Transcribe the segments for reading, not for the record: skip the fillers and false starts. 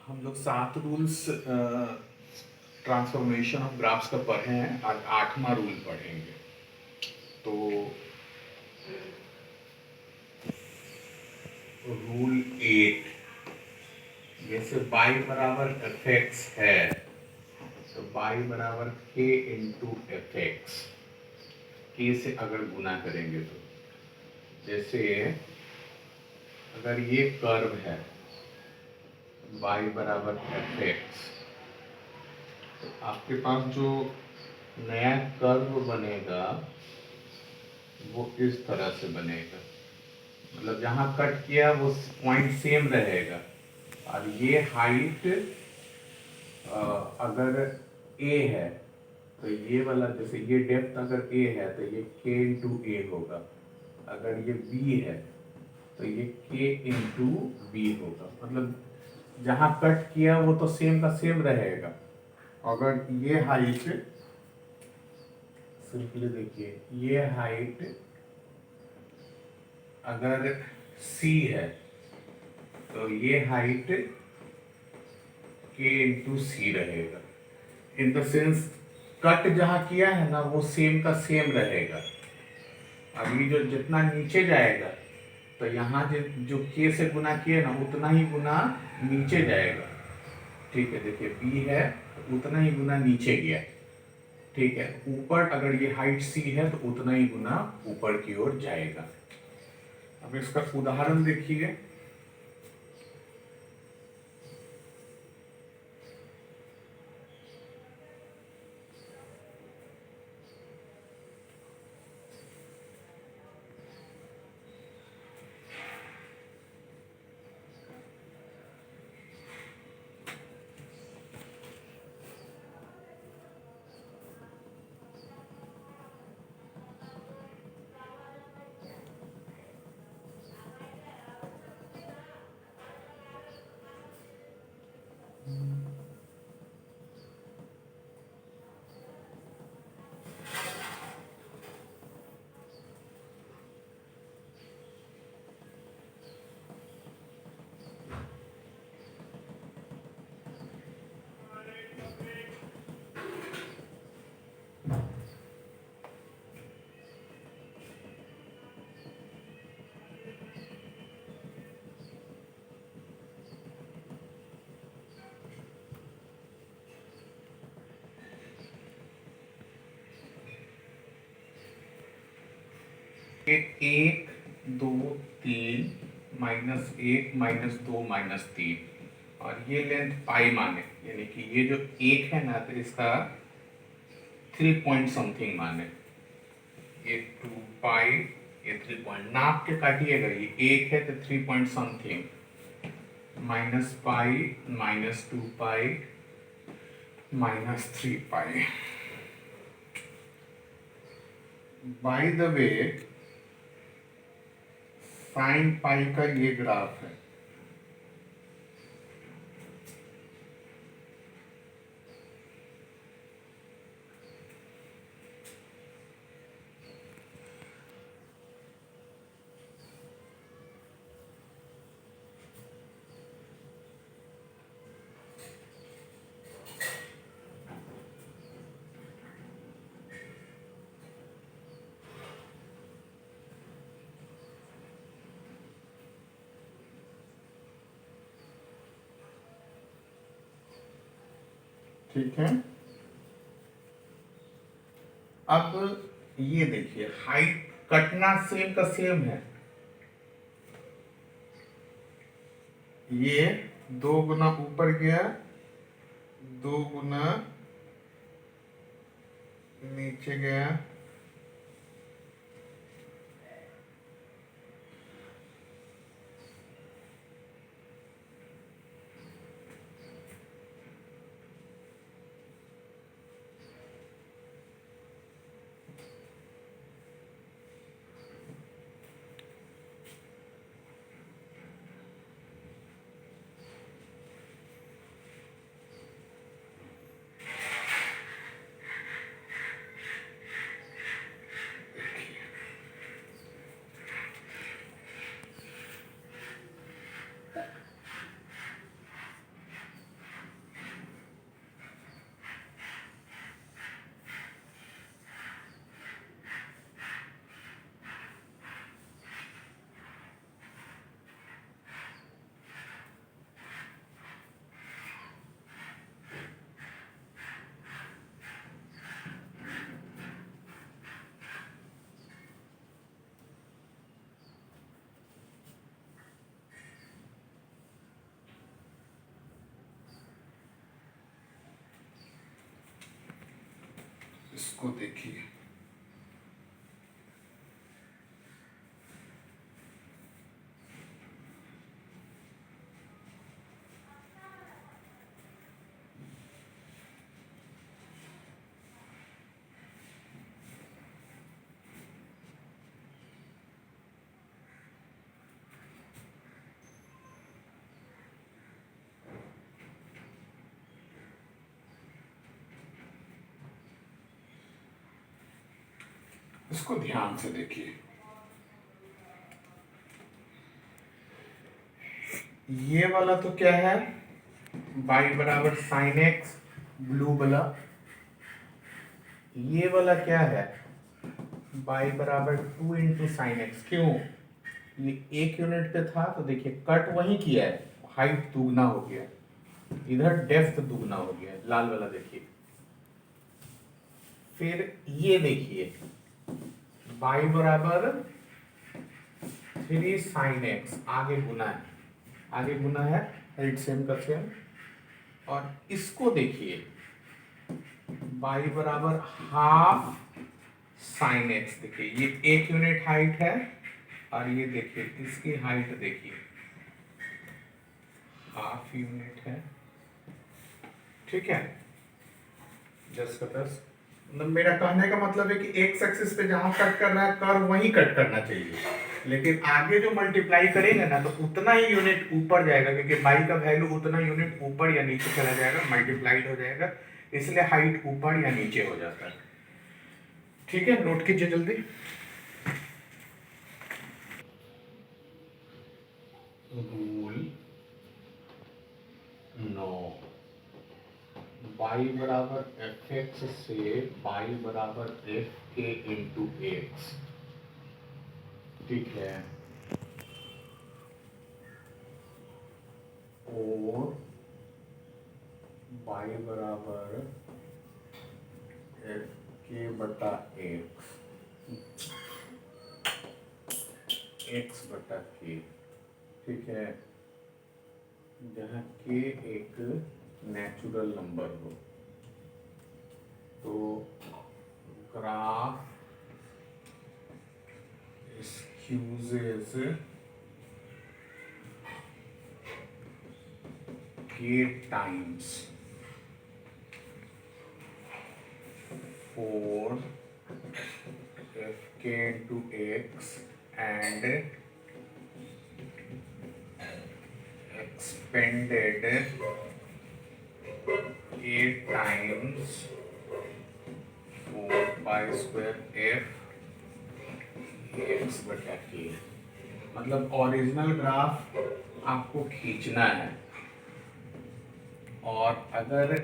हम लोग 7 rules transformation of graphs का पढ़े हैं। आज 8वां रूल पढ़ेंगे। तो रूल 8, जैसे y बराबर एफ एक्स है तो y बराबर k इंटू एफ एक्स, के से अगर गुना करेंगे तो जैसे अगर ये कर्व है y बराबर एफ एक्स, तो आपके पास जो नया कर्व बनेगा वो इस तरह से बनेगा। मतलब जहाँ कट किया वो पॉइंट सेम रहेगा और ये हाइट अगर a है तो ये वाला, जैसे ये डेप्थ अगर a है तो ये k इंटू ए होगा। अगर ये b है तो ये k इंटू बी होगा। मतलब जहाँ कट किया वो तो सेम का सेम रहेगा। अगर ये हाइट, सिंपली देखिए, ये हाइट अगर c है तो ये हाइट k इंटू सी रहेगा। इन द सेंस कट जहाँ किया है ना वो सेम का सेम रहेगा। अभी जो जितना नीचे जाएगा तो यहाँ जो k से गुना किए ना उतना ही गुना नीचे जाएगा। ठीक है, देखिए b है तो उतना ही गुना नीचे गया। ठीक है, ऊपर अगर ये हाइट c है तो उतना ही गुना ऊपर की ओर जाएगा। अब इसका उदाहरण देखिए। एक, दो, तीन, -1 -2 -3 और ये लेंथ पाई माने, यानी कि ये जो एक है ना तो इसका 3 पॉइंट समथिंग माने। ये 2 पाई, ये 3 पॉइंट नाप के काटिएगा। ये एक है तो 3 point something, -pi, -2 pi, -3 pi. By the way, sine pi का ये ग्राफ है। ठीक है, अब ये देखिए हाइट कटना सेम का सेम है। ये 2 गुना ऊपर गया, 2 गुना नीचे गया। इसको देखिए, इसको ध्यान से देखिए। ये वाला तो क्या है, y बराबर साइन एक्स, ब्लू वाला। ये वाला क्या है, y बराबर 2 इंटू साइन एक्स। क्यों, ये 1 यूनिट पे था तो देखिए कट वही किया है, हाइट दुगना हो गया, इधर डेप्थ दुगना हो गया, लाल वाला देखिए। फिर ये देखिए y बराबर 3 साइन एक्स, आगे गुना है, आगे गुना है, हाइट सेम का सेम। और इसको देखिए y बराबर हाफ साइन एक्स। देखिए ये 1 यूनिट हाइट है, और ये देखिए इसकी हाइट देखिए हाफ यूनिट है। ठीक है, 10 का 10। मतलब मेरा कहने का मतलब है कि एक्स एक्सिस पे जहां कट कर रहा है कर्व वहीं कट करना चाहिए, लेकिन आगे जो मल्टीप्लाई करेंगे ना तो उतना ही यूनिट ऊपर जाएगा, क्योंकि बाई का वैल्यू उतना यूनिट ऊपर या नीचे चला जाएगा, मल्टीप्लाइड हो जाएगा, इसलिए हाइट ऊपर या नीचे हो जाता है। ठीक है, नोट कीजिए जल्दी। रूल 9, y बराबर एफ एक्स से y बराबर एफ के इंटू एक्स। ठीक है, और y बराबर एफ के बटा एक्स, एक्स बटा के। ठीक है, जहाँ के एक नेचुरल नंबर हो, तो ग्राफ एक्सक्यूजेस के टाइम्स 4 एफ के into x and expanded a times 4 pi square f x बटा k। मतलब ओरिजिनल ग्राफ आपको खींचना है, और अगर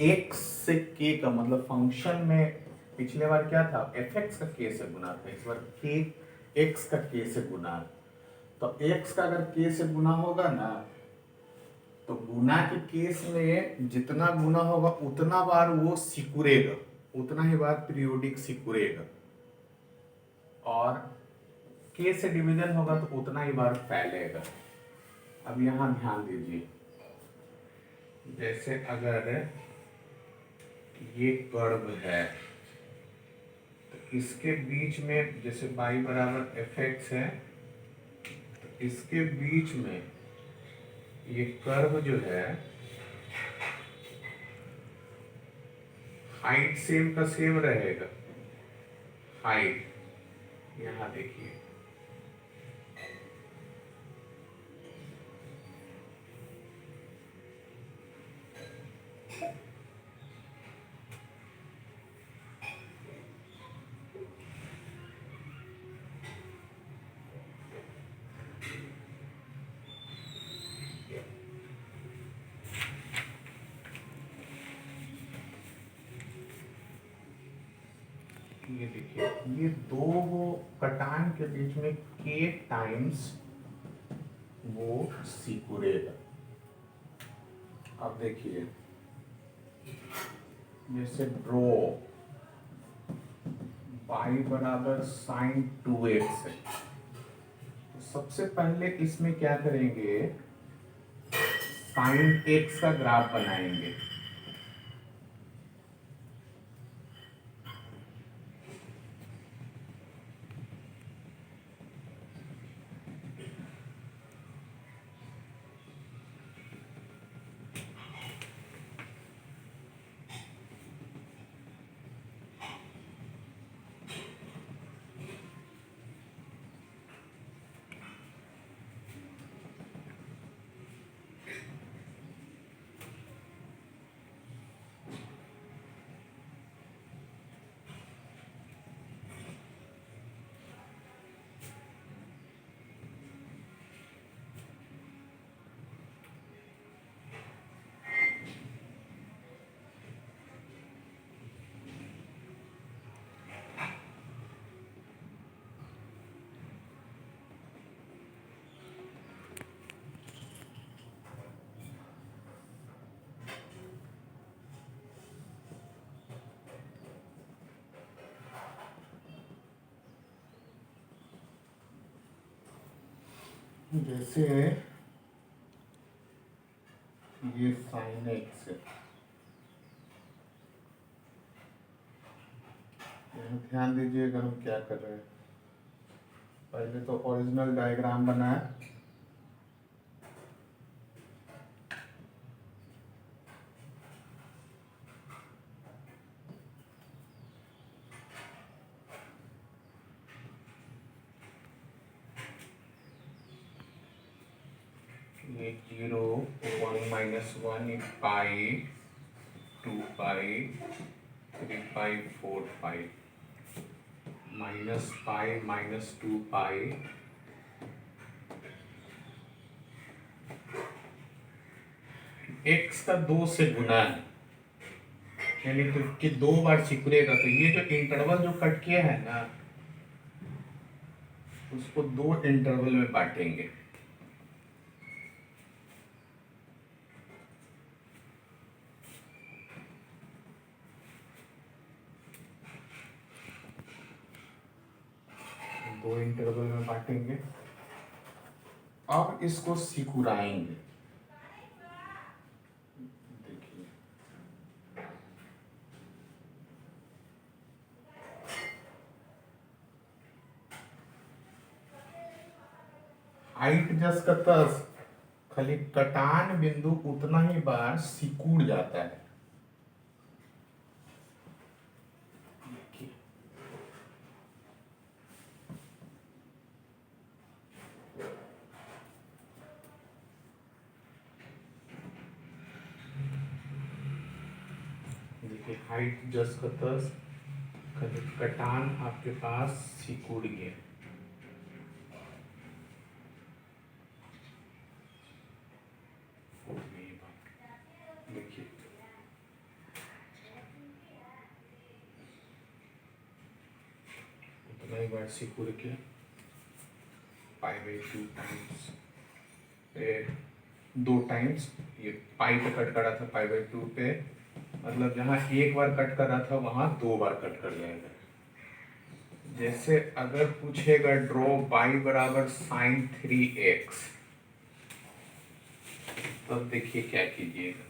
x से k का मतलब फंक्शन में पिछले बार क्या था, fx का k से गुना था, इस बार k x का k से गुना है। तो x का अगर k से गुना होगा ना, तो गुना के केस में जितना गुना होगा उतना बार वो सिकुड़ेगा, उतना ही बार पीरियोडिक सिकुड़ेगा, और के से डिवीजन होगा तो उतना ही बार फैलेगा। अब यहां ध्यान दीजिए, जैसे अगर ये कर्व है तो इसके बीच में जैसे y बराबर एफ एक्स है, तो इसके बीच में ये कर्व जो है हाइट सेम का सेम रहेगा, हाइट यहां देखिए, ये देखिए ये दो कटान के बीच में के टाइम्स वो सिकुड़ेगा। अब देखिए जैसे ड्रॉ y बराबर साइन 2x है, तो सबसे पहले इसमें क्या करेंगे, साइन x का ग्राफ बनाएंगे। जैसे ये साइन एक्स है, ध्यान दीजिएगा हम क्या कर रहे हैं। पहले तो ओरिजिनल डायग्राम बनाया, ये 0 1 माइनस 1 पाई 2 पाई 3 पाई 4 पाई माइनस पाई माइनस 2 पाई x का 2 से गुना है, यानी तो कि 2 बार सिकुड़ेगा, तो ये जो इंटरवल जो कट किया है ना, उसको 2 इंटरवल में बांटेंगे। दो इंटरवल में बांटेंगे और इसको सिकुड़ाएंगे। देखिए हाइट जस का तस, खाली कटान बिंदु उतना ही बार सिकुड़ जाता है। देखिए हाइट जस का तस, खाली कटान आपके पास सिकुड़ गया। देखिए उतना ही बार सिकुड़ के पाई बाई 2 टाइम्स, 2 टाइम्स ये पाई पे कट करा था पाई बाई 2 पे, मतलब जहाँ एक बार कट कर रहा था वहां 2 बार कट कर जाएगा। जैसे अगर पूछेगा ड्रॉ बाई बराबर साइन 3x, तब देखिए क्या कीजिएगा।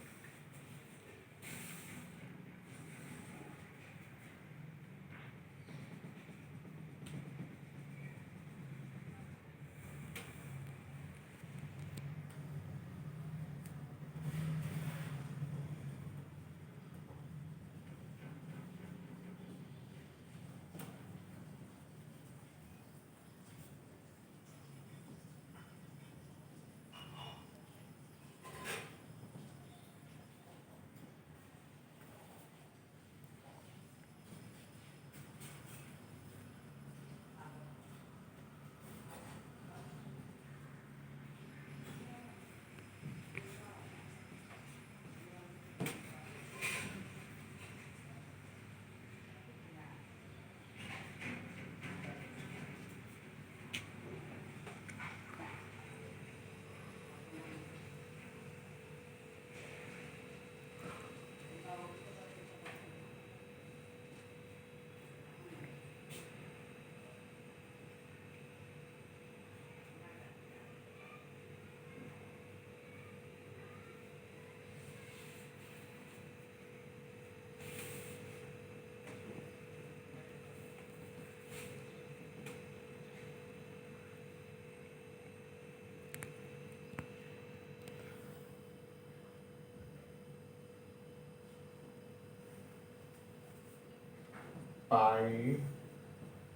पाई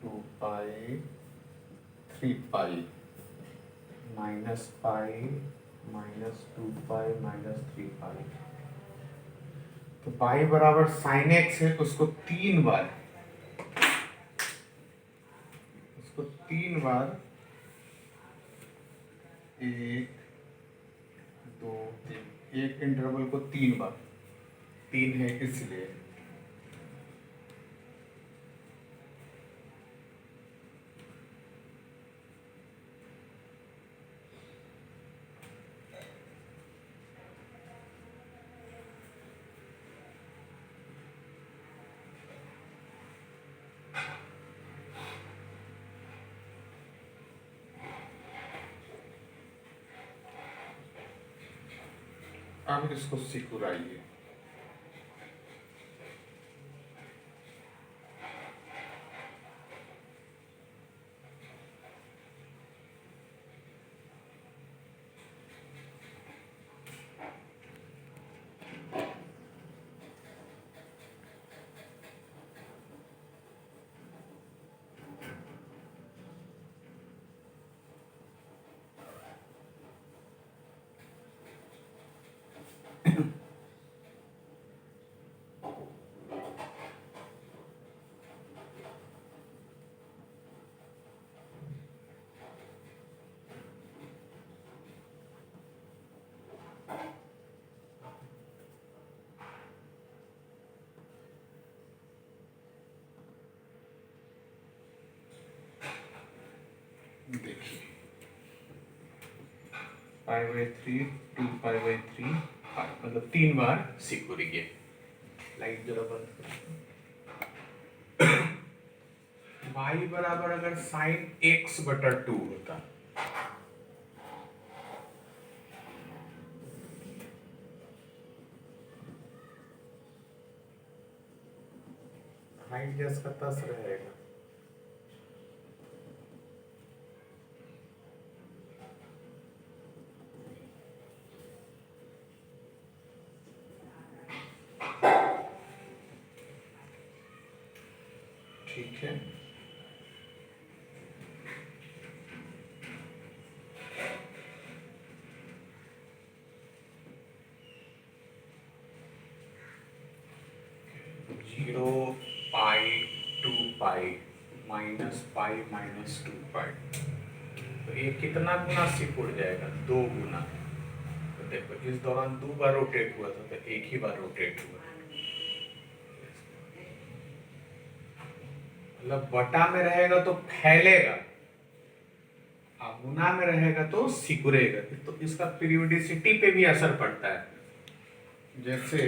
2 पाई 3 pi minus pi minus 2 pi minus 3 पाई, तो पाई बराबर साइन एक्स है, उसको 3 बार, उसको 3 बार 1 2 3, एक इंटरवल को 3 बार, 3 है इसलिए। अब इसको सिकुड़ाइए। देखिए पाई बाई 3 2 पाई बाई 3 मतलब 3 बार सिकुड़िए। लाइट जरा बंद करो। y बराबर अगर साइन x बटा 2 होता, हाइट जैसा तस रहेगा। ठीक है, जीरो पाई 2 पाई माइनस पाई माइनस 2 पाई, तो ये कितना गुना सिकुड़ जाएगा? 2 गुना। तो देखो इस दौरान 2 बार रोटेट हुआ था, तो एक ही बार रोटेट हुआ। मतलब बटा में रहेगा तो फैलेगा, और गुना में रहेगा तो सिकुड़ेगा। तो इसका पीरियोडिसिटी पे भी असर पड़ता है। जैसे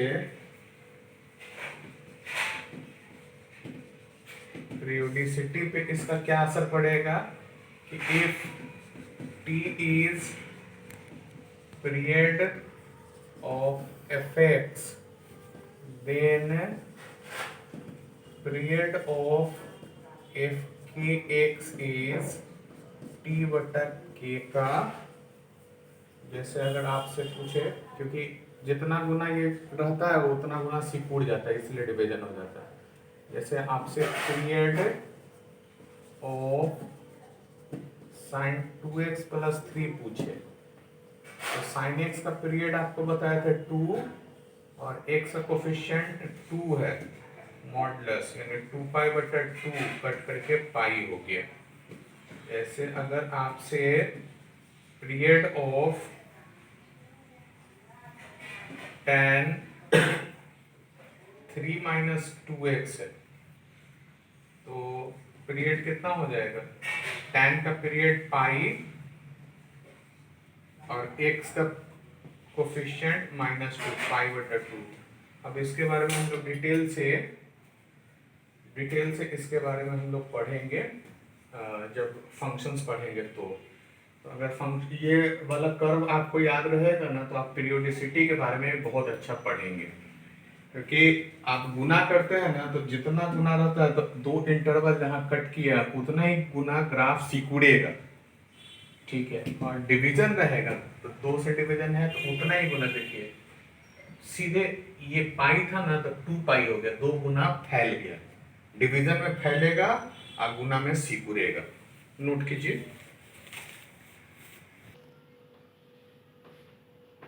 पीरियोडिसिटी पे इसका क्या असर पड़ेगा कि if T is period of fx, then period of fkx is t बटा k का, जैसे अगर आपसे पूछे, क्योंकि जितना गुना ये रहता है वो उतना गुना सिकुड़ जाता है, इसलिए डिवीजन हो जाता है। जैसे आपसे period of sine 2x plus 3 पूछे, तो साइन x का पीरियड आपको बताया था 2 और x का कोफिशिएंट 2 है, मॉडुलस यानी 2 पाई बटा 2 कट करके पाई हो गया। जैसे अगर आपसे period of tan 3 minus 2x है, तो पीरियड कितना हो जाएगा? tan का पीरियड पाई और x का कोफिशिएंट माइनस 2 पाई बटा 2। अब इसके बारे में हम लोग डिटेल से इसके बारे में हम लोग पढ़ेंगे जब फंक्शंस पढ़ेंगे। तो अगर फंक्शन ये वाला कर्व आपको याद रहेगा ना, तो आप पीरियोडिसिटी के बारे में बहुत अच्छा पढ़ेंगे। क्योंकि आप गुना करते हैं ना, तो जितना गुना रहता है तो 2 इंटरवल जहाँ कट किया उतना ही गुना ग्राफ सिकुड़ेगा। ठीक है, और डिवीजन रहेगा तो 2 से डिवीजन है तो उतना ही गुना। देखिए सीधे ये पाई था ना, तो 2 पाई हो गया, 2 गुना फैल गया। डिवीजन में फैलेगा और गुना में सिकुड़ेगा। नोट कीजिए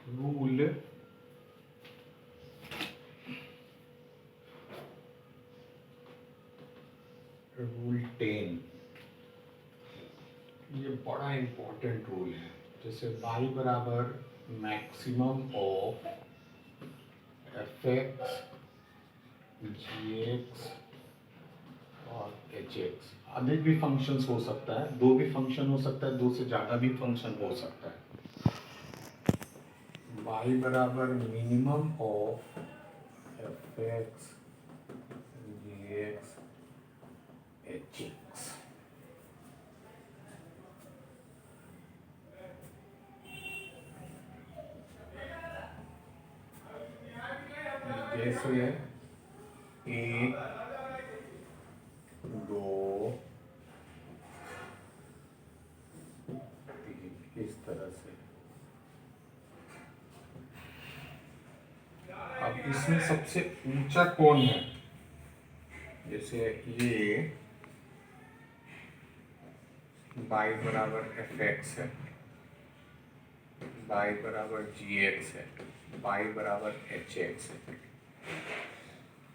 रूल रूल 10, ये बड़ा इंपॉर्टेंट रूल है। जैसे y बराबर मैक्सिमम ऑफ fx gx और hx, अधिक भी फंक्शंस हो सकता है, 2 भी फंक्शन हो सकता है, 2 से ज़्यादा भी फंक्शन हो सकता है। y बराबर minimum of fx gx hx, जैसे 1 2 3 इस तरह से। अब इसमें सबसे ऊंचा कौन है? जैसे ये y बराबर एफ एक्स है, y बराबर जी एक्स है, y बराबर एच एक्स है।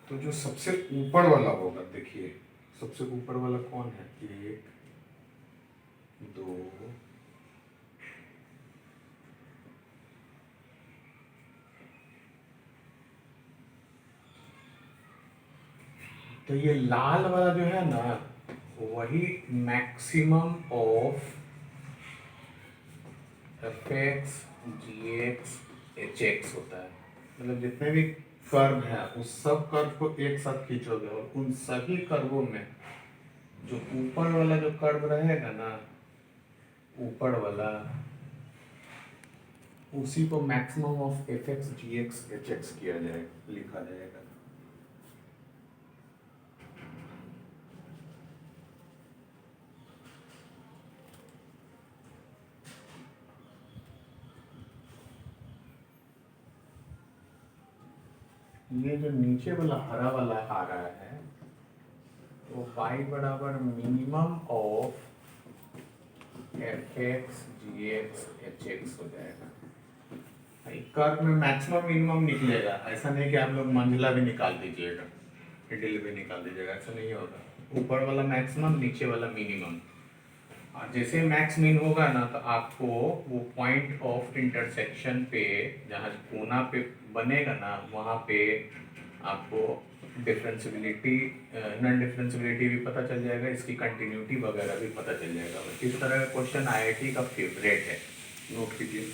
तो जो सबसे ऊपर वाला होगा, देखिए सबसे ऊपर वाला कौन है? 1 2 तो ये लाल वाला जो है ना, वही maximum of f x g x h x होता है। मतलब जितने भी कर्व हैं उस सब कर्व को एक साथ खींचोगे और उन सभी कर्वों में जो ऊपर वाला जो कर्व रहेगा ना, ऊपर वाला, उसी को maximum of f x g x h x किया जाएगा, लिखा जाएगा। ये जो नीचे वाला हरा वाला आ रहा है वो y बराबर minimum of f x g x h x हो जाएगा। कर्व में मैक्सिमम मिनिमम निकलेगा, ऐसा नहीं कि आप लोग मंजिला भी निकाल दीजिएगा, मिडिल भी निकाल दीजिएगा, ऐसा नहीं होगा। ऊपर वाला मैक्सिमम, नीचे वाला मिनिमम। और जैसे मैक्स मिन होगा ना, तो आपको वो पॉइंट ऑफ इंटरसेक्शन पे, जहाँ कोना पे बनेगा ना, वहाँ पे आपको डिफरेंशियबिलिटी, नॉन डिफरेंशियबिलिटी भी पता चल जाएगा, इसकी कंटिन्यूटी वगैरह भी पता चल जाएगा। इस तरह का क्वेश्चन आईआईटी का फेवरेट है, नोट कीजिए।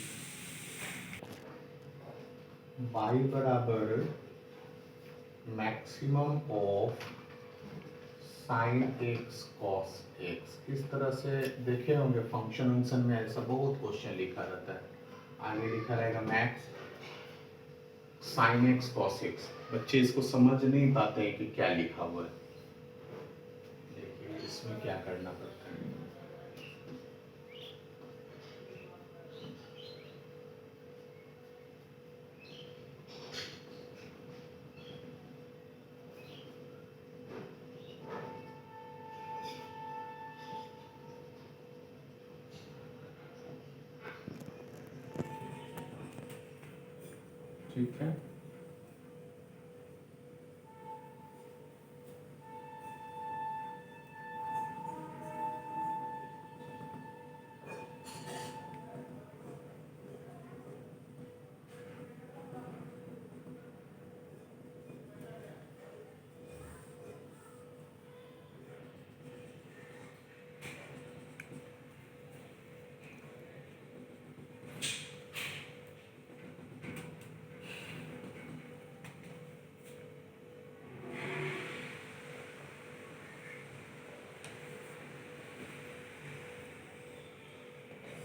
y बराबर maximum of sine x cos x. इस तरह से देखे होंगे फंक्शन में ऐसा बहुत क्वेश्चन लिखा रहता है। आगे लिखा रहेगा max sine x cos x. बच्चे इसको समझ नहीं पाते हैं कि क्या लिखा हुआ है। देखिए इसमें क्या करना पड़ता है। ठीक है,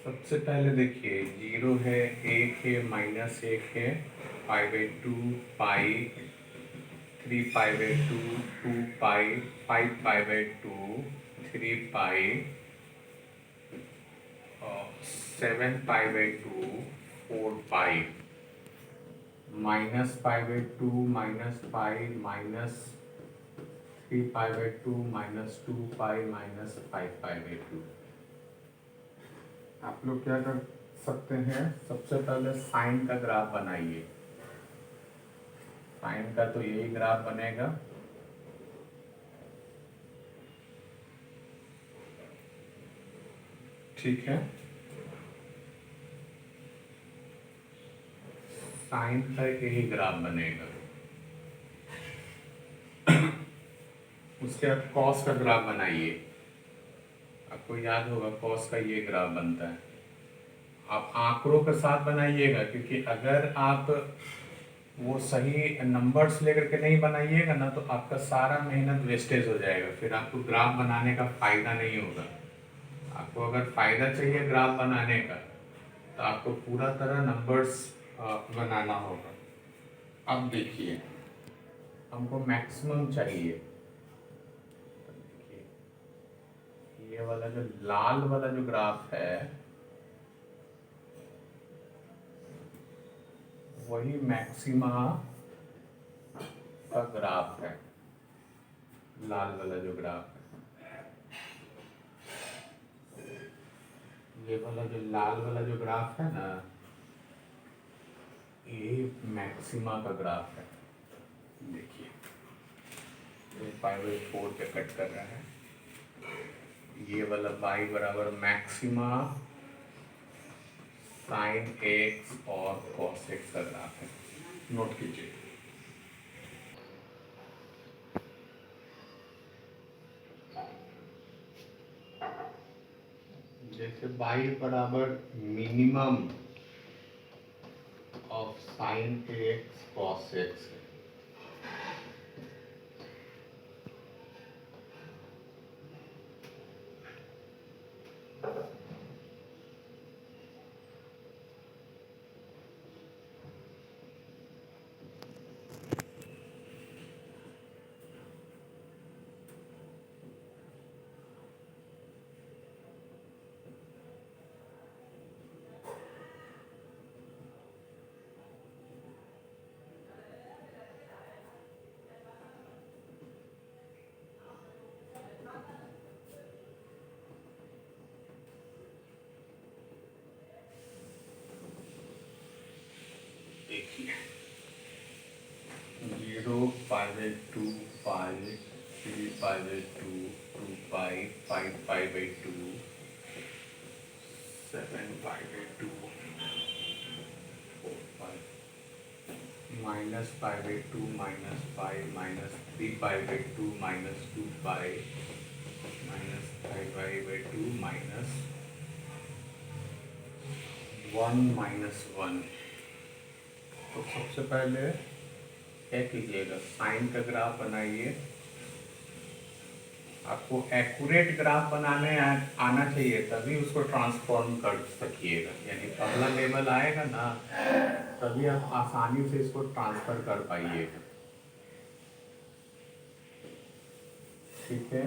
सबसे पहले देखिए 0 है, 1 है, -1 है, π/2 पाई, 3π/2 2 पाई, 5π/2 3 पाई, 7π/2 4 पाई, -π/2 -पाई, -3π/2 -2 पाई, -5π/2। आप लोग क्या कर सकते हैं, सबसे पहले साइन का ग्राफ बनाइए। साइन का तो यही ग्राफ बनेगा। ठीक है, साइन का यही ग्राफ बनेगा। उसके बाद कॉस का ग्राफ बनाइए। आपको याद होगा कॉस का ये ग्राफ बनता है। आप आंकड़ों के साथ बनाइएगा, क्योंकि अगर आप वो सही नंबर्स लेकर के नहीं बनाइएगा ना, तो आपका सारा मेहनत वेस्टेज हो जाएगा। फिर आपको ग्राफ बनाने का फायदा नहीं होगा। आपको अगर फायदा चाहिए ग्राफ बनाने का, तो आपको पूरा तरह नंबर्स बनाना होगा। अब देखिए हमको मैक्सिमम चाहिए। तो देखिए, ये वाला जो लाल वाला जो ग्राफ है वही मैक्सिमा का ग्राफ है, लाल वाला जो ग्राफ है। ये वाला जो लाल वाला जो ग्राफ है ना, ये मैक्सिमा का ग्राफ है। देखिए, ये π/4 पे कट कर रहा है। ये वाला y बराबर मैक्सिमा साइन x और cos x का ग्राफ है। नोट कीजिए। जैसे y बराबर minimum of sine x cos x है, देखिए 0π/2 पाई 3π/2 2π 5π/2 7π/2 4π -π/2 -π -3π/2 -2π -5π/2 -1 -1। तो सबसे पहले क्या कीजिएगा, साइन का ग्राफ बनाइए। आपको एक्यूरेट ग्राफ बनाने आना चाहिए, तभी उसको ट्रांसफॉर्म कर सकिएगा। यानी पहला लेवल आएगा ना, तभी आप आसानी से इसको ट्रांसफर कर पाइएगा। ठीक है,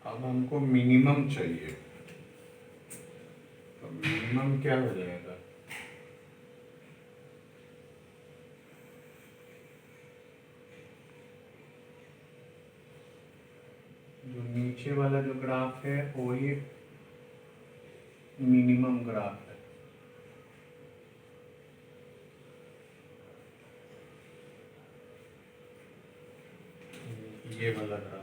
अब हमको मिनिमम चाहिए। तो मिनिमम क्या हो जाएगा, जो नीचे वाला जो ग्राफ है वही मिनिमम ग्राफ है। ये वाला ग्राफ,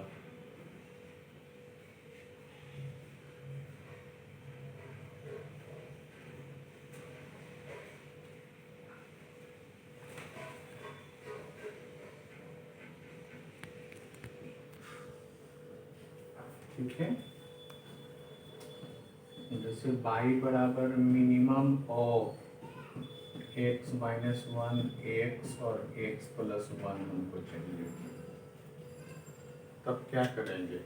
ठीक है। जैसे y बराबर मिनिमम ऑफ x -1 x और x + 1 हमको चाहिए, तब क्या करेंगे,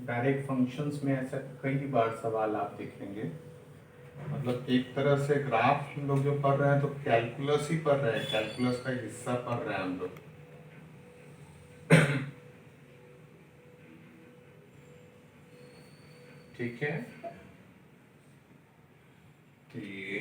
डायरेक्ट फंक्शंस में ऐसा कई बार सवाल आप देखेंगे। मतलब एक तरह से ग्राफ हम लोग जो पढ़ रहे हैं तो कैलकुलस ही पढ़ रहे हैं, कैलकुलस का हिस्सा पढ़ रहे हैं हम लोग। ठीक है, तो ये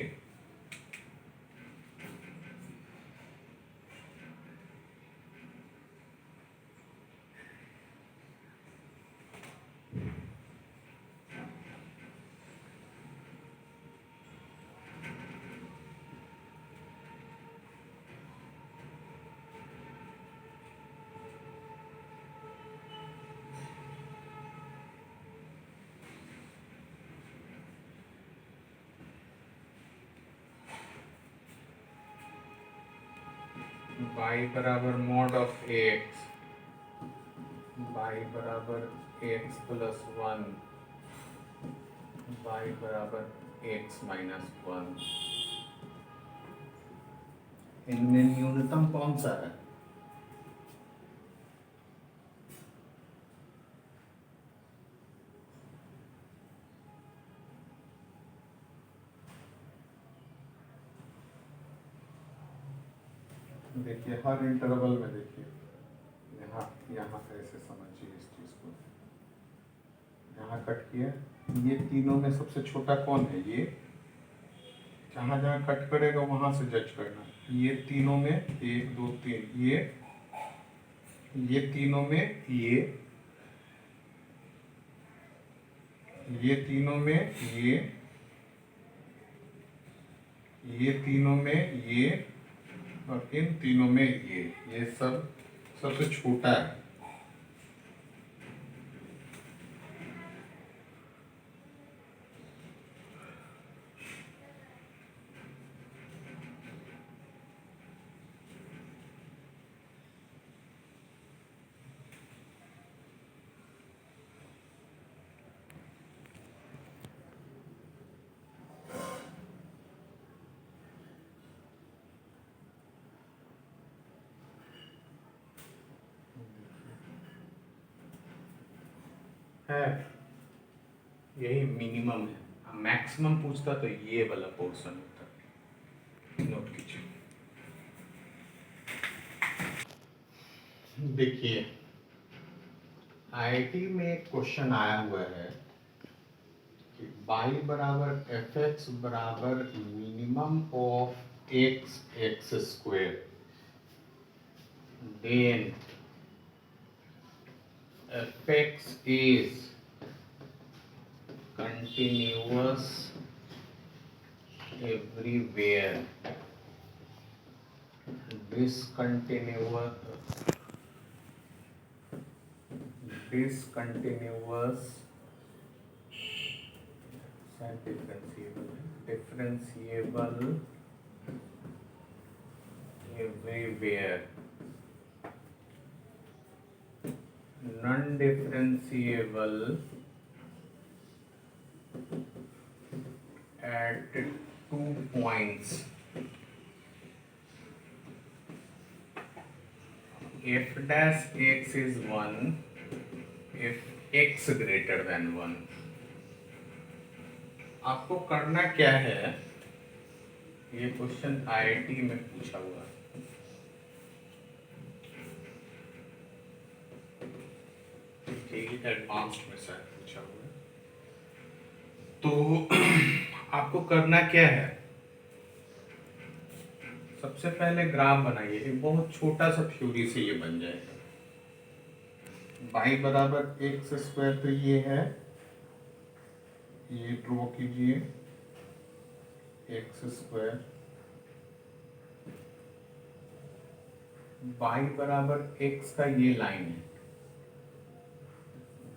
y बराबर mod ऑफ x y बराबर x प्लस 1, y बराबर x माइनस 1। इनमें न्यूनतम कौन सा है? देखिए हर इंटरवल में देखिए, यहाँ यहाँ ऐसे समझिए इस चीज को, यहाँ कट किया, ये तीनों में सबसे छोटा कौन है? ये जहाँ जहाँ कट करेगा वहां से जज करना। ये तीनों में 1 2 3, ये तीनों में ये तीनों में ये तीनों में ये, और इन तीनों में ये सब सबसे छोटा है। है यही मिनिमम है। मैक्सिमम पूछता तो ये वाला पोर्शन होता। नोट कीजिए। देखिए आईआईटी में एक क्वेश्चन आया हुआ है कि y बराबर एफ एक्स बराबर minimum of x square, then fx is continuous everywhere, discontinuous differentiable everywhere, non-differentiable at 2 points, f dash x is 1 if x greater than 1। आपको करना क्या है, ये क्वेश्चन आईआईटी में पूछा हुआ है। एडवांस्ड में शायद पूछा हुआ है। तो आपको करना क्या है, सबसे पहले ग्राफ बनाइए। एक बहुत छोटा सा थ्योरी से ये बन जाएगा। y बराबर एक्स स्क्वायर, तो ये है, ये ड्रॉ कीजिए एक्स स्क्वायर, y बराबर x का ये लाइन है,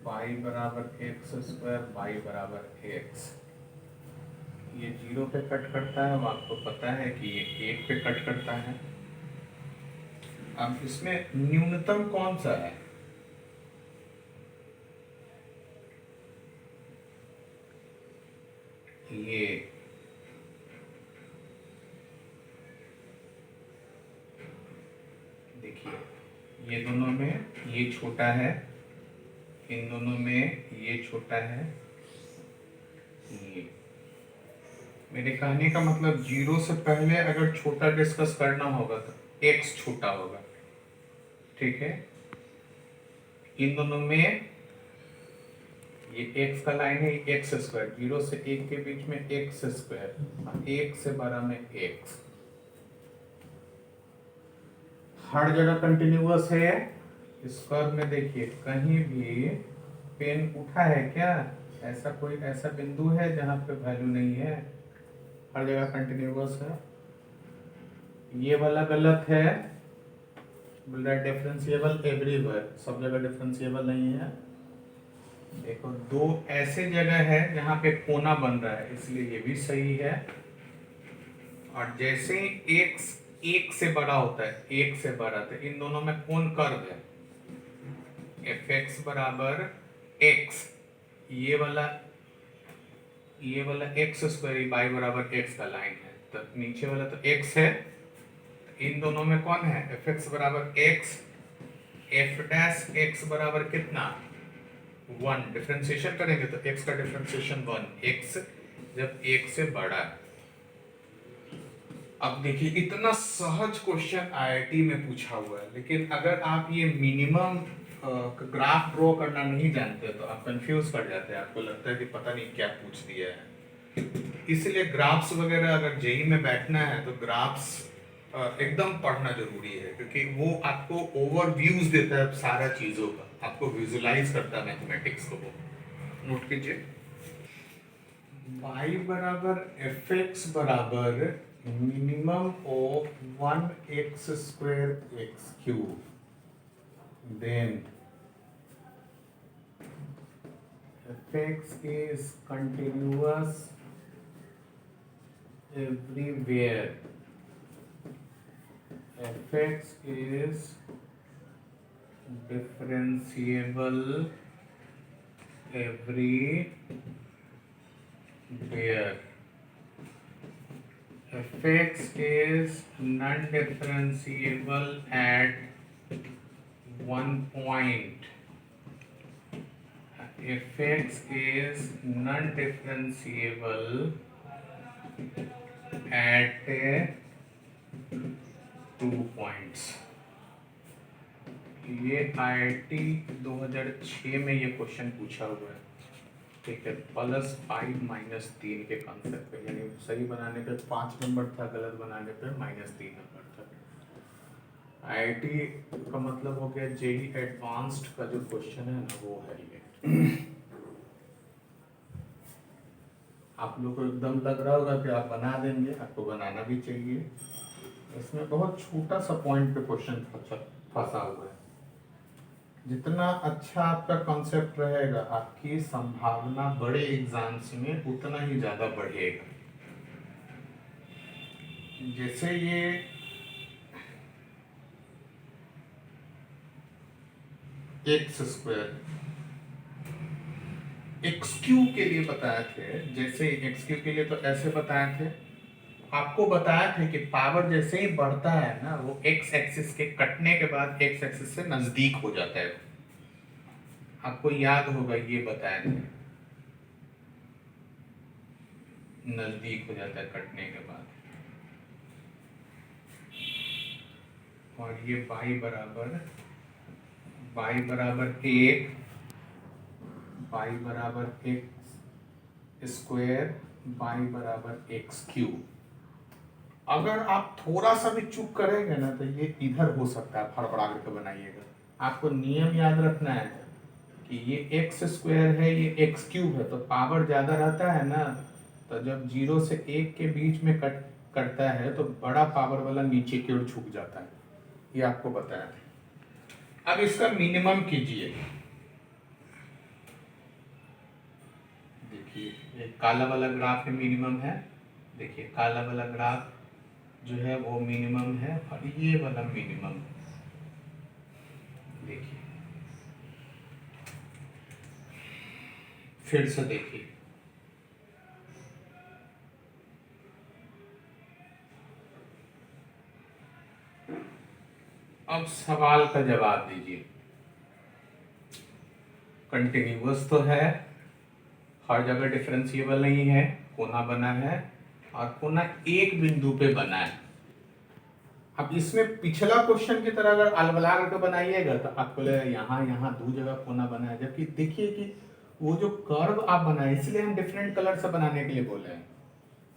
y बराबर एक्स स्क्वायर, y बराबर x, ये 0 पे कट करता है, वो आपको पता है कि ये 1 पे कट करता है। अब इसमें न्यूनतम कौन सा है? ये देखिए, ये दोनों में ये छोटा है, इन दोनों में ये छोटा है। ये मेरे कहने का मतलब 0 से पहले अगर छोटा डिस्कस करना होगा तो x छोटा होगा, ठीक है। इन दोनों में ये x का लाइन है, एक्स स्क्वायर, 0 से 1 के बीच में एक्स स्क्वायर, 1 से बड़ा में x, हर जगह कंटिन्यूअस है। स्क्वायर में देखिए कहीं भी पेन उठा है क्या? ऐसा कोई ऐसा बिंदु है जहां पे वैल्यू नहीं है? हर जगह कंटिन्यूअस है। ये वाला गलत है, बोल रहा है डिफरेंशिएबल एवरीवेयर, सब जगह डिफरेंशिएबल नहीं है। देखो दो ऐसे जगह है जहां पे कोना बन रहा है, इसलिए ये भी सही है। और जैसे ही एक से बड़ा होता है, एक से बड़ा, तो इन दोनों में कोण कर्व है, एफ एक्स बराबर एक्स, ये वाला एक्स स्क्वायर बाई बराबर एक्स का लाइन है, तो नीचे वाला तो एक्स है, इन दोनों में कौन है, एफ एक्स बराबर एक्स, एफ डैश एक्स बराबर कितना 1, डिफरेंशिएशन करेंगे तो x का डिफरेंशिएशन 1, x जब 1 से बड़ा है। अब देखिए इतना सहज क्वेश्चन आईआईटी में पूछा हुआ है, लेकिन अगर आप ये मिनिमम ग्राफ ड्रॉ करना नहीं जानते तो आप कंफ्यूज कर जाते हैं, आपको लगता है कि पता नहीं क्या पूछ दिया है। इसलिए ग्राफ्स वगैरह अगर जेई में बैठना है तो ग्राफ्स एकदम पढ़ना जरूरी है, क्योंकि वो आपको ओवरव्यूज देता है सारा चीजों का, आपको विजुलाइज करता है मैथमेटिक्स को। वो नोट कीजिए, y बराबर एफ एक्स बराबर minimum of 1x square x cube, then f x is continuous everywhere, fx is differentiable everywhere, fx is non-differentiable at one point, fx is non-differentiable at 2 points। ये IIT 2006 में ये question पूछा हुआ है, ठीक है, plus 5 minus 3 के concept पे, यानी सही बनाने पे 5 नंबर था, गलत बनाने पे -3 नंबर था। IIT का मतलब हो गया जेई एडवांस्ड का जो क्वेश्चन है ना, वो है ये। आप लोग को एकदम लग रहा होगा कि आप बना देंगे, आपको बनाना भी चाहिए, इसमें बहुत छोटा सा पॉइंट पे क्वेश्चन फंसा हुआ है। जितना अच्छा आपका कॉन्सेप्ट रहेगा, आपकी संभावना बड़े एग्जाम्स में उतना ही ज्यादा बढ़ेगा। जैसे ये एक्स स्क्वायर एक्स क्यू के लिए बताए थे, जैसे एक्स क्यू के लिए तो ऐसे बताए थे, आपको बताया था कि पावर जैसे ही बढ़ता है ना, वो एक्स एक्सिस के कटने के बाद एक्स एक्सिस से नजदीक हो जाता है, आपको याद होगा ये बताया था, नजदीक हो जाता है कटने के बाद। और ये y बराबर 1, y बराबर x स्क्वायर, y बराबर एक्स क्यूब। अगर आप थोड़ा सा भी चूक करेंगे ना तो ये इधर हो सकता है, फड़फड़ा करके बनाइएगा। आपको नियम याद रखना है कि ये एक्स स्क्वायर है, ये एक्स क्यूब है, तो पावर ज्यादा रहता है ना, तो जब 0 से 1 के बीच में करता है तो बड़ा पावर वाला नीचे की ओर झुक जाता है, ये आपको बताया था। अब इसका मिनिमम कीजिए, देखिए ये काला वाला ग्राफ है, मिनिमम है, देखिए काला वाला ग्राफ जो है वो मिनिमम है, और ये वाला मिनिमम है, देखिए फिर से देखिए, अब सवाल का जवाब दीजिए। कंटिन्यूअस तो है, हर जगह डिफरेंशिएबल नहीं है, कोना बना है, और कोना एक बिंदु पे बना है। अब इसमें पिछला क्वेश्चन की तरह अगर अलबला करके बनाइएगा तो आपको लगेगा यहाँ दो जगह कोना बना है, जबकि देखिए कि वो जो कर्व आप बनाए, इसलिए हम डिफरेंट कलर से बनाने के लिए बोले हैं।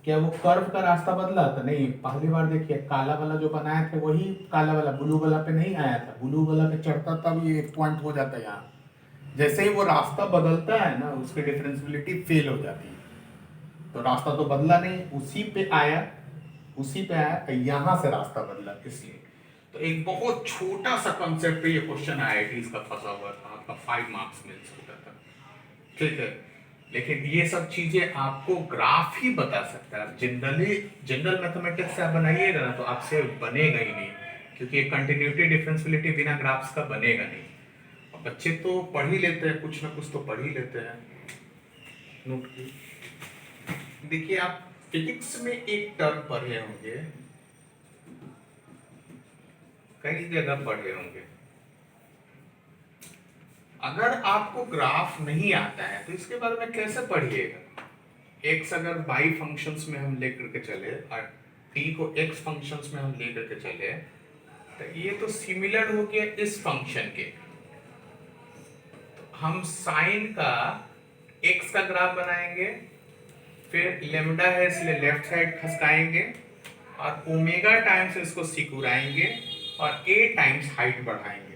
क्या वो कर्व का रास्ता बदला था? नहीं, पहली बार देखिए काला वाला जो बनाया था वही काला वाला ब्लू वाला पे नहीं आया था, ब्लू वाला पे चढ़ता तब ये एक पॉइंट हो जाता है यहाँ। जैसे ही वो रास्ता बदलता है ना, उसकी डिफरेंशियबिलिटी फेल हो जाती है। तो रास्ता तो बदला नहीं, उसी पे आया, यहां से रास्ता बदला, इसलिए। तो एक बहुत छोटा सा कंसेप्ट पे ये क्वेश्चन आईआईटी का फंसा हुआ था, आपका 5 मार्क्स मिल सकता था, ठीक है। लेकिन ये सब चीजें आपको ग्राफ ही बता सकता है। जनरल मैथमेटिक्स से आप बनाइएगा ना तो आपसे बनेगा ही नहीं, क्योंकि कंटिन्यूटी डिफरेंशियबिलिटी बिना ग्राफ्स का बनेगा नहीं। बच्चे तो पढ़ ही लेते हैं, कुछ ना कुछ तो पढ़ ही लेते हैं। नोट की देखिए, आप फिजिक्स में एक टर्म पढ़े होंगे, कई जगह पढ़े होंगे। अगर आपको ग्राफ नहीं आता है तो इसके बारे में कैसे पढ़िएगा? एक्स अगर वाई फंक्शंस में हम लेकर के चले और टी को एक्स फंक्शंस में हम लेकर के चले, तो ये तो सिमिलर हो गया इस फंक्शन के। तो हम साइन का एक्स का ग्राफ बनाएंगे, फिर लेमडा है इसलिए लेफ्ट साइड खसकाएंगे और ओमेगा टाइम्स इसको सिकुड़ाएंगे और ए टाइम्स हाइट बढ़ाएंगे।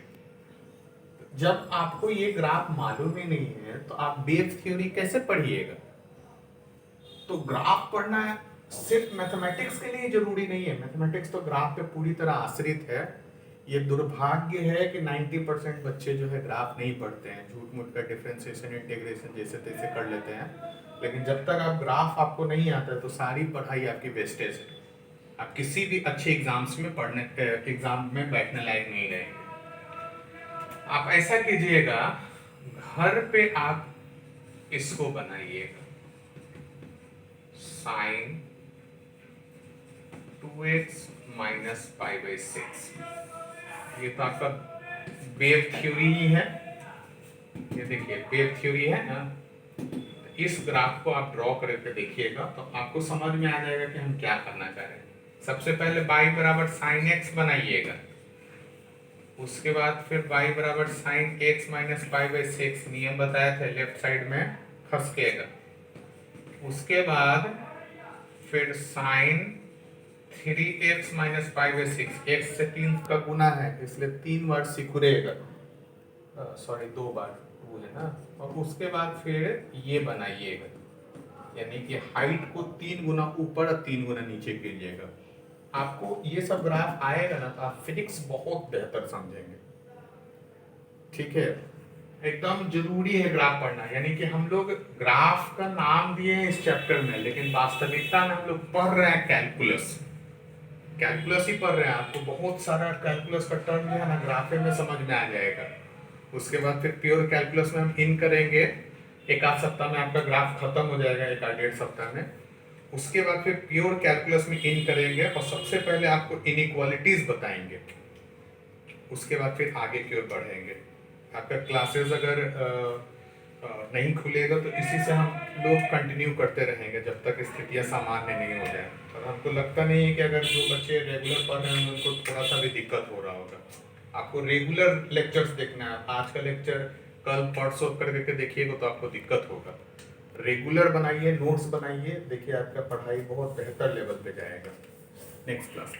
जब आपको ये ग्राफ मालूम ही नहीं है तो आप वेव थ्योरी कैसे पढ़िएगा? तो ग्राफ पढ़ना सिर्फ मैथमेटिक्स के लिए जरूरी नहीं है, मैथमेटिक्स तो ग्राफ पे पूरी तरह आश्रित है। ये दुर्भाग्य है कि 90% बच्चे जो है ग्राफ नहीं पढ़ते हैं, झूठ मूठ का डिफरेंशिएशन इंटीग्रेशन जैसे तैसे कर लेते हैं। लेकिन जब तक आप ग्राफ आपको नहीं आता है तो सारी पढ़ाई आपकी वेस्टेज है, आप किसी भी अच्छे एग्जाम्स में पढ़ने एग्जाम में बैठने लायक नहीं रहेंगे। आप ऐसा कीजिएगा, घर पे आप इसको बनाइएगा, sign 2x minus pi by 6। ये तो आपका वेव थ्योरी ही है, ये देखिए वेव थ्योरी है ना। इस ग्राफ को आप ड्रॉ करके देखिएगा तो आपको समझ में आ जाएगा कि हम क्या करना चाह रहे हैं। सबसे पहले y बराबर साइन x बनाइएगा, उसके बाद फिर y बराबर sine x minus pi by 6 नियम बताया था, लेफ्ट साइड में खसकेगा। उसके बाद फिर sine 3x minus pi by 6, x से 3 का गुना है इसलिए 3 बार सिकुड़ेगा, सॉरी 2 बार भूल है ना। और उसके बाद फिर ये बनाइएगा, यानी कि हाइट को 3 गुना ऊपर और 3 गुना नीचे कीजिएगा। आपको ये सब ग्राफ आएगा ना तो आप फिजिक्स बहुत बेहतर समझेंगे। ठीक है, एकदम जरूरी है ग्राफ पढ़ना। यानी कि हम लोग ग्राफ का नाम दिए हैं इस चैप्टर में, लेकिन वास्तविकता में हम लोग पढ़ रहे हैं कैलकुलस, कैलकुलस ही पढ़ रहे हैं। आपको बहुत सारा कैलकुलस का टर्म जो है ना ग्राफे में समझ में आ जाएगा। उसके बाद फिर प्योर कैलकुलस में हम इन करेंगे, एक आध सप्ताह में आपका ग्राफ खत्म हो जाएगा, एक आध डेढ़ सप्ताह में। उसके बाद फिर प्योर कैलकुलस में इन करेंगे और सबसे पहले आपको इनइक्वालिटीज बताएंगे, उसके बाद फिर आगे की ओर बढ़ेंगे। आपका क्लासेस अगर नहीं खुलेगा तो इसी से हम लोग कंटिन्यू करते रहेंगे जब तक स्थितियां सामान्य नहीं हो जाए। और हमको लगता नहीं है कि अगर जो बच्चे रेगुलर पढ़ रहे हैं उनको थोड़ा सा भी दिक्कत हो रहा होगा। आपको रेगुलर लेक्चर्स देखना है, आज का लेक्चर कल परसों करके देखिएगा तो आपको दिक्कत होगा। रेगुलर बनाइए, नोट्स बनाइए, देखिए आपका पढ़ाई बहुत बेहतर लेवल पे जाएगा। Next class.